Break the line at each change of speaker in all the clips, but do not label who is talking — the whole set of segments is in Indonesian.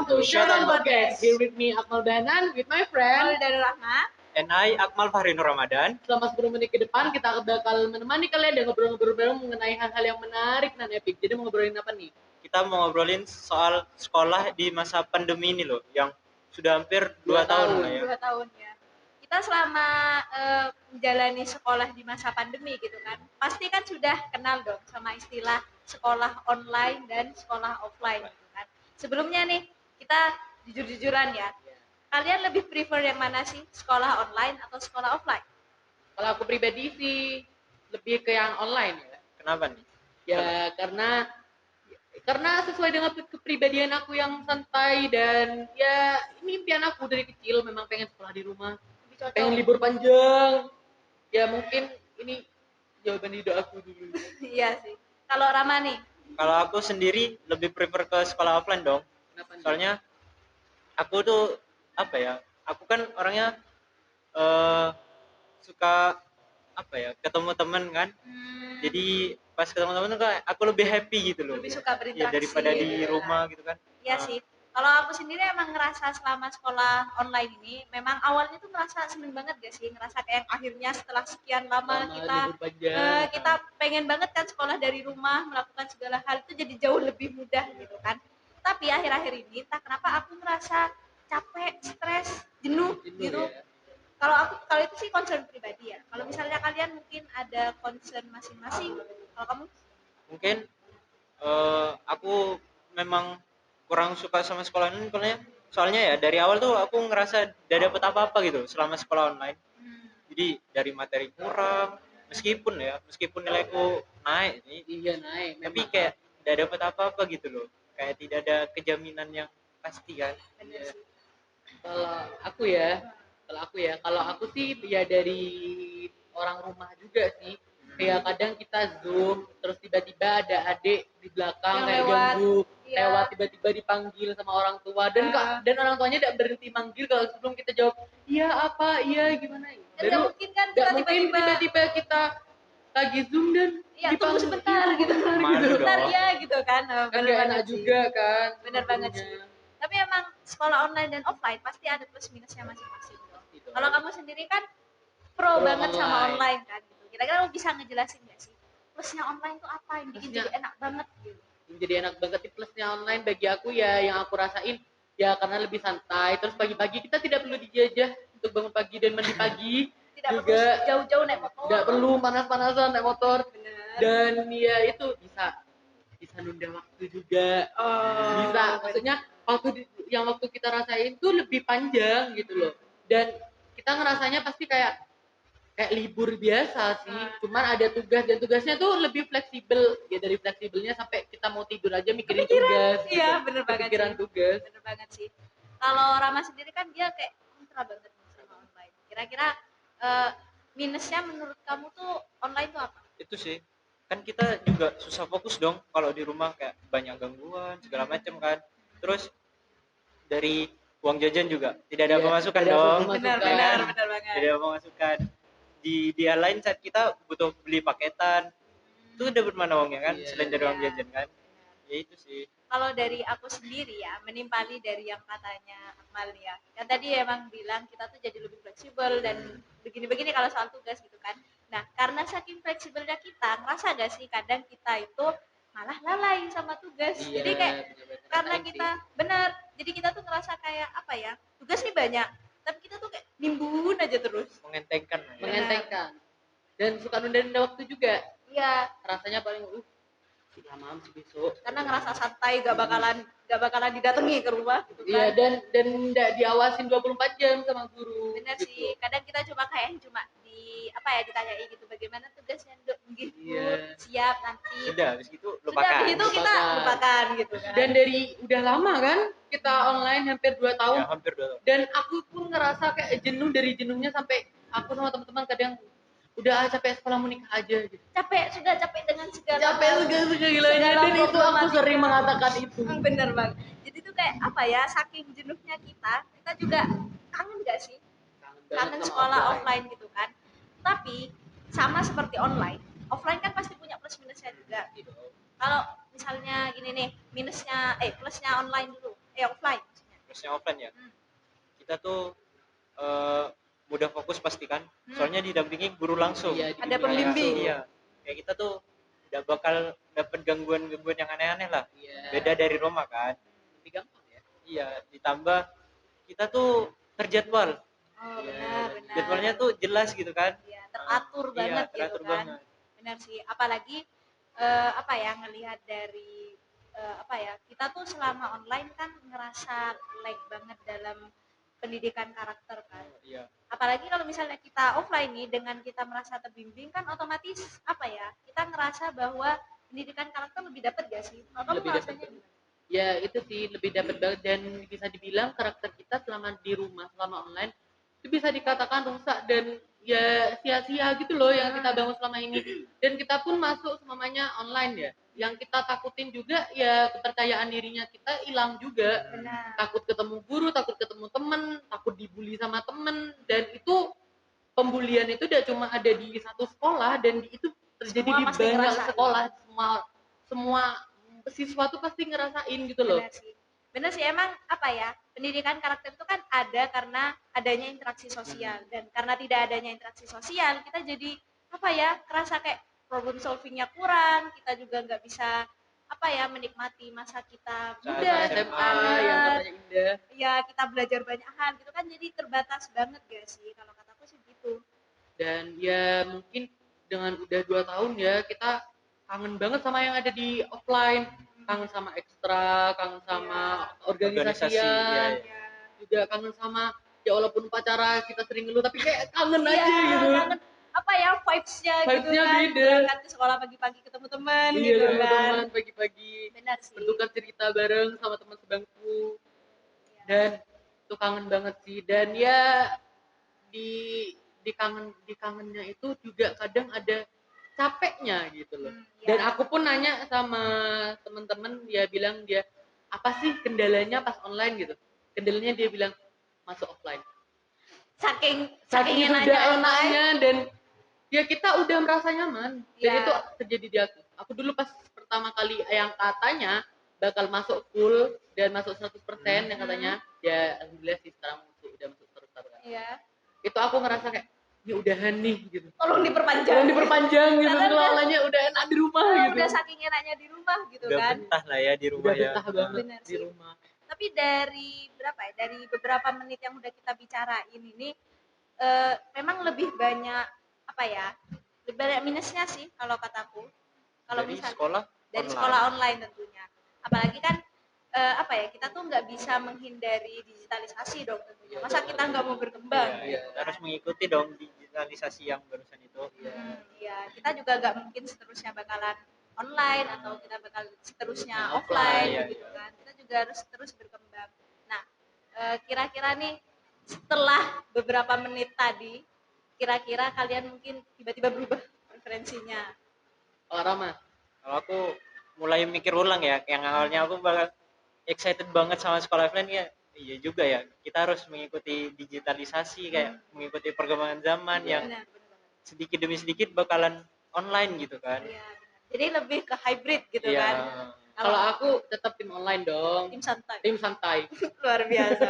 welcome to Shoutout Podcast. Here with me Akmal Danan, with my friend
Dan Rahma.
And I, Akmal Fahri Nur Ramadan.
Selama 10 menit ke depan kita bakal menemani kalian dan ngobrol-ngobrol mengenai hal-hal yang menarik dan epic. Jadi mau ngobrolin apa nih?
Kita mau ngobrolin soal sekolah di masa pandemi ini loh, yang sudah hampir 2 tahun lah ya.
2 tahun ya. Kita selama menjalani sekolah di masa pandemi gitu kan, pasti kan sudah kenal dong sama istilah sekolah online dan sekolah offline gitu kan. Sebelumnya nih, kita jujur-jujuran ya. Kalian lebih prefer yang mana sih? Sekolah online atau sekolah offline?
Kalau aku pribadi sih lebih ke yang online ya.
Kenapa nih?
Ya karena sesuai dengan kepribadian aku yang santai dan ya ini impian aku dari kecil, memang pengen sekolah di rumah, pengen libur panjang. Ya mungkin ini jawaban hidup aku dulu.
Iya sih. Kalau Rama nih?
Kalau aku sendiri lebih prefer ke sekolah offline dong.
Kenapa nih?
Soalnya aku tuh apa ya? Aku kan orangnya suka apa ya? Ketemu teman kan. Jadi pas ketemu teman tuh aku lebih happy gitu loh.
Lebih suka berinteraksi
ya, daripada di
gitu
rumah gitu kan.
Iya sih. Kalau aku sendiri emang ngerasa selama sekolah online ini, memang awalnya tuh merasa seneng banget gak sih, ngerasa kayak akhirnya setelah sekian lama
libur panjang,
kita pengen banget kan sekolah dari rumah, melakukan segala hal itu jadi jauh lebih mudah gitu kan. Tapi akhir-akhir ini entah kenapa aku merasa capek, stres, jenuh gitu.
Ya.
Kalau itu sih concern pribadi ya. Kalau misalnya kalian mungkin ada concern masing-masing, kalau kamu?
Mungkin aku memang kurang suka sama sekolah ini soalnya ya dari awal tuh aku ngerasa gak dapet apa-apa gitu selama sekolah online. Jadi dari materi kurang, meskipun nilaiku naik nih,
Iya naik.
tapi
Memang.
kayak gak dapet apa-apa gitu loh. Kayak tidak ada kejaminan yang pasti kan.
Bener sih.
Kalau aku sih ya dari orang rumah juga sih. Kayak kadang kita Zoom, terus tiba-tiba ada adik di belakang
Yang
kayak
lewat,
ganggu,
iya.
lewat tiba-tiba dipanggil sama orang tua dan orang tuanya tidak berhenti manggil kalau sebelum kita jawab iya apa iya gimana.
Dan nggak mungkin kan kita
tiba-tiba kita lagi Zoom dan
iya tunggu sebentar gitu
Malu
sebentar
dong.
ya gitu kan.
Kan gak enak juga kan.
Bener banget sih. Tapi emang sekolah online dan offline pasti ada plus minusnya masing-masing dong.
Gitu.
Kalau kamu sendiri kan pro banget sama online kan gitu. Kira-kira kamu bisa ngejelasin nggak sih plusnya online tuh apa yang bikin jadi enak banget gitu?
Yang jadi enak banget di plusnya online bagi aku ya yang aku rasain ya karena lebih santai. Terus pagi-pagi kita tidak perlu dijajah untuk bangun pagi dan mandi pagi.
Tidak
juga
perlu jauh-jauh naik motor.
Tidak perlu panas-panasan naik motor.
Bener.
Dan ya itu bisa nunda waktu juga. Bisa maksudnya waktu kita rasain tuh lebih panjang gitu loh. Dan kita ngerasanya pasti kayak libur biasa sih, cuman ada tugas dan tugasnya tuh lebih fleksibel ya, dari fleksibelnya sampai kita mau tidur aja mikirin tugas.
Iya,
gitu.
bener banget
Kepikiran
sih.
tugas.
Bener banget sih. Kalau Rama sendiri kan dia kayak kontra banget sama online. Kira-kira minusnya menurut kamu tuh online tuh apa?
Itu sih. Kan kita juga susah fokus dong kalau di rumah, kayak banyak gangguan segala macam kan. Terus dari uang jajan juga tidak ada
Iya,
pemasukan
tidak ada
dong.
pemasukan.
Benar banget.
Tidak ada pemasukan. Di lain saat kita butuh beli paketan, itu udah bermana uangnya kan,
Iya.
selain dari uang jajan kan. Ya itu sih.
Kalau dari aku sendiri ya, menimpali dari yang katanya Akmal ya. Yang tadi emang bilang kita tuh jadi lebih fleksibel dan begini-begini kalau soal tugas gitu kan. Nah, karena saking fleksibelnya kita, ngerasa gak sih kadang kita itu malah lalai sama tugas.
Iya,
Jadi kayak
benar-benar
karena
ngerasain
kita benar, jadi kita tuh ngerasa kayak apa ya? Tugas nih banyak, tapi kita tuh kayak nimbun aja terus.
Mengentengkan.
Mengentengkan. Dan suka nunda-nunda waktu juga.
Iya,
Rasanya paling lama sih besok.
karena ngerasa santai gak bakalan didatangi ke rumah gitu kan.
Iya, dan enggak diawasin 24 jam sama guru.
Bener
gitu.
sih, kadang kita cuma ditanyai gitu bagaimana tugasnya Dok, gitu.
Iya.
Siap nanti.
Sudah habis itu
Sudah
lupakan.
habis itu kita lupakan gitu kan.
Dan dari udah lama kan kita online hampir 2 tahun.
Ya, hampir 2 tahun.
Dan aku pun ngerasa kayak jenuhnya sampai aku sama teman-teman kadang udah capek sekolah mau nikah aja gitu.
Sudah capek dengan segala
Segala dan itu aku sering mengatakan itu.
Bener banget. Jadi tuh kayak apa ya, saking jenuhnya kita juga kangen gak sih? Kangen sekolah offline gitu kan. Tapi sama seperti online, offline kan pasti punya plus minusnya juga. Kalau misalnya gini nih, plusnya online dulu, offline
terusnya offline ya, kita tuh mudah fokus pasti kan, soalnya didampingi guru langsung.
Iya,
Ada
dibimbing
pembimbing.
langsung.
Iya, kayak kita tuh nggak bakal dapat gangguan-gangguan yang aneh-aneh lah.
Iya.
Beda dari rumah kan.
Lebih gampang ya.
Iya, ditambah kita tuh terjadwal.
Oh,
Iya,
benar.
Jadwalnya tuh jelas gitu kan.
Iya, teratur
Iya,
banget
teratur
gitu kan.
banget.
Benar sih, apalagi apa ya, ngelihat dari apa ya, kita tuh selama online kan ngerasa lag banget dalam pendidikan karakter kan.
Iya.
Apalagi kalau misalnya kita offline nih, dengan kita merasa terbimbing kan otomatis apa ya, kita ngerasa bahwa pendidikan karakter lebih dapat gak sih? Kalau kamu
Lebih
ngerasanya
dapat.
gimana?
Ya itu sih lebih dapat banget, dan bisa dibilang karakter kita selama di rumah, selama online itu bisa dikatakan rusak dan ya sia-sia gitu loh yang kita bangun selama ini. Dan kita pun masuk semuanya online ya. Yang kita takutin juga ya kepercayaan dirinya kita hilang juga.
Benar.
Takut ketemu guru, takut ketemu temen, takut dibully sama temen, dan itu pembulian itu udah cuma ada di satu sekolah, dan itu terjadi
Semua
di
pasti
banyak
ngerasain.
sekolah. Semua siswa tuh pasti ngerasain gitu loh.
Benar sih, emang apa ya, pendidikan karakter itu kan ada karena adanya interaksi sosial, dan karena tidak adanya interaksi sosial kita jadi apa ya, kerasa kayak problem solvingnya kurang, kita juga nggak bisa apa ya, menikmati masa kita
Saat
muda gitu
SMA
kan.
yang katanya indah.
Ya kita belajar banyak hal gitu kan, jadi terbatas banget gak sih, kalau kataku sih gitu.
Dan ya mungkin dengan udah 2 tahun ya kita kangen banget sama yang ada di offline, kangen sama ekstra, kangen sama
Organisasi,
organisasian,
iya.
juga kangen sama ya walaupun upacara kita sering ngeluh tapi kayak kangen
Iya,
aja gitu.
kangen apa ya, vibes-nya gitu
Vibes-nya
kan,
beda.
berangkat ke sekolah pagi-pagi ketemu teman
Iya,
gitu
sama
kan.
teman pagi-pagi,
Benar sih.
bertukar cerita bareng sama teman sebangku,
Iya.
dan itu kangen banget sih. Dan ya di kangennya itu juga kadang ada capeknya gitu loh.
Iya.
Dan aku pun nanya sama teman-teman, dia bilang dia apa sih kendalanya pas online gitu. Kendalanya dia bilang masuk offline.
Saking
Saking
enaknya
sudah
online.
enaknya, dan ya kita udah merasa nyaman. Dan
Iya.
itu terjadi di aku. Aku dulu pas pertama kali yang katanya bakal masuk full dan masuk 100% yang katanya, ya alhamdulillah sih sekarang udah masuk terus kan.
Iya.
Itu aku ngerasa kayak ya udahan nih gitu.
Tolong diperpanjang.
Tolong diperpanjang gitu.
Karena
Sekolahnya udah enak di rumah gitu.
Udah saking enaknya di rumah gitu
Udah
kan.
betah lah ya di rumah
Udah
ya.
betah banget
Bener
di
sih.
rumah.
Tapi dari berapa ya? Dari beberapa menit yang udah kita bicarain ini, memang lebih banyak apa ya? Lebih banyak minusnya sih kalau kataku. Kalau
Dari
misal
sekolah
dari
online.
sekolah online tentunya. Apalagi kan apa ya? Kita tuh nggak bisa menghindari digitalisasi dong tentunya. Masa kita nggak mau berkembang?
Iya, kita harus mengikuti dong digitalisasi yang barusan itu.
Iya, kita juga nggak mungkin seterusnya bakalan online atau kita bakal seterusnya
Offline,
offline
iya,
gitu
iya.
kan. Kita juga harus terus berkembang. Nah, kira-kira nih setelah beberapa menit tadi, kira-kira kalian mungkin tiba-tiba berubah preferensinya.
Oh, Rama.
Kalau aku mulai mikir ulang ya, yang awalnya aku bakal excited banget sama sekolah offline ya. Iya juga ya, kita harus mengikuti digitalisasi kayak mengikuti perkembangan zaman yang
Benar, benar banget.
sedikit demi sedikit bakalan online gitu kan.
Iya, benar. Jadi lebih ke hybrid gitu
Iya.
kan.
Kalau aku tetap tim online dong.
tim santai.
Tim santai.
Luar biasa.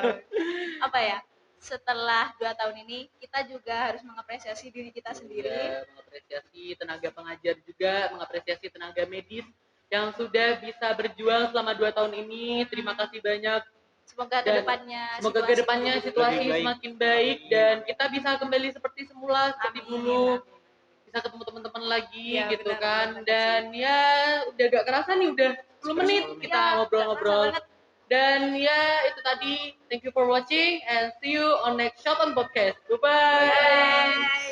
Apa ya? Setelah 2 tahun ini kita juga harus mengapresiasi diri kita sendiri.
Ya, mengapresiasi tenaga pengajar juga, mengapresiasi tenaga medis yang sudah bisa berjuang selama 2 tahun ini. Terima kasih banyak.
Semoga
Dan
kedepannya
semoga kedepannya situasi
lebih baik.
semakin baik dan kita bisa kembali seperti semula, seperti
Amin,
dulu.
amin.
Bisa ketemu teman-teman lagi
Iya,
gitu
benar,
kan.
benar
Dan ya udah gak kerasa nih, udah 10 menit kita
Ya,
ngobrol-ngobrol.
gak kerasa banget.
Dan ya itu tadi, thank you for watching and see you on next Shot on Podcast. Bye-bye.
Bye.